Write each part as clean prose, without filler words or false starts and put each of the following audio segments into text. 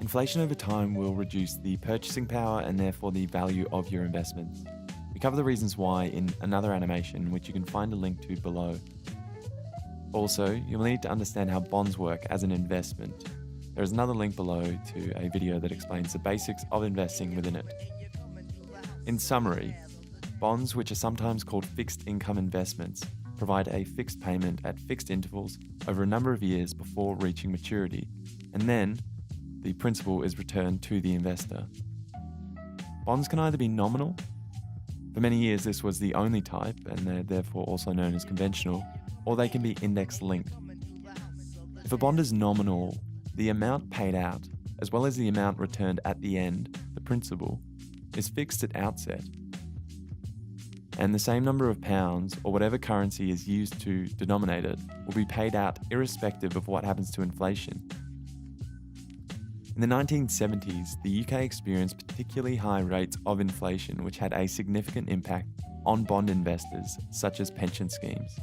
Inflation over time will reduce the purchasing power and therefore the value of your investments. We cover the reasons why in another animation, which you can find a link to below. Also, you'll need to understand how bonds work as an investment. There is another link below to a video that explains the basics of investing within it. In summary, bonds, which are sometimes called fixed income investments, provide a fixed payment at fixed intervals over a number of years before reaching maturity, and then the principal is returned to the investor. Bonds can either be nominal. For many years, this was the only type, and they're therefore also known as conventional, or they can be index-linked. If a bond is nominal, the amount paid out, as well as the amount returned at the end, the principal, is fixed at outset. And the same number of pounds, or whatever currency is used to denominate it, will be paid out irrespective of what happens to inflation. In the 1970s, the UK experienced particularly high rates of inflation, which had a significant impact on bond investors, such as pension schemes.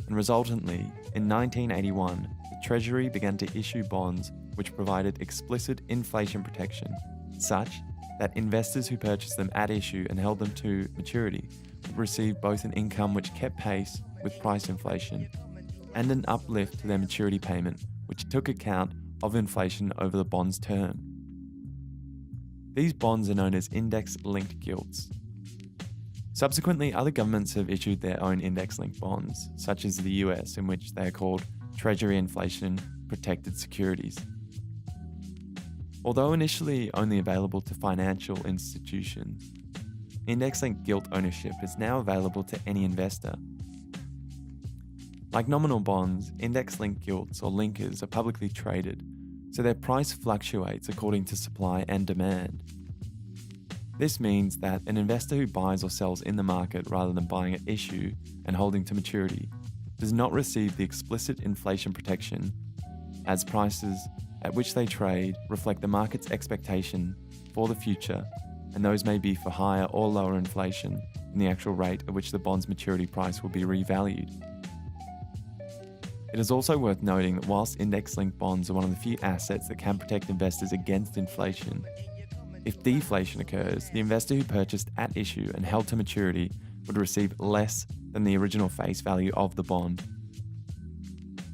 And resultantly, in 1981, the Treasury began to issue bonds which provided explicit inflation protection, such that investors who purchased them at issue and held them to maturity would receive both an income which kept pace with price inflation and an uplift to their maturity payment, which took account of inflation over the bond's term. These bonds are known as index-linked gilts. Subsequently, other governments have issued their own index-linked bonds, such as the US, in which they are called Treasury Inflation Protected Securities. Although initially only available to financial institutions, index-linked gilt ownership is now available to any investor. Like nominal bonds, index-linked gilts or linkers are publicly traded, so their price fluctuates according to supply and demand. This means that an investor who buys or sells in the market rather than buying at issue and holding to maturity does not receive the explicit inflation protection, as prices at which they trade reflect the market's expectation for the future, and those may be for higher or lower inflation than the actual rate at which the bond's maturity price will be revalued. It is also worth noting that whilst index-linked bonds are one of the few assets that can protect investors against inflation, if deflation occurs, the investor who purchased at issue and held to maturity would receive less than the original face value of the bond.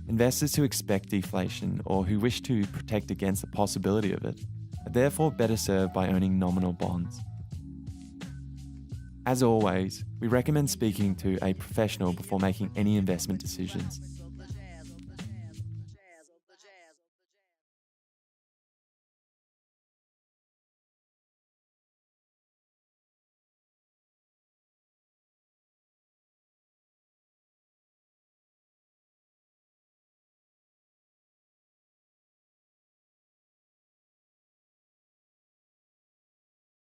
Investors who expect deflation or who wish to protect against the possibility of it are therefore better served by owning nominal bonds. As always, we recommend speaking to a professional before making any investment decisions.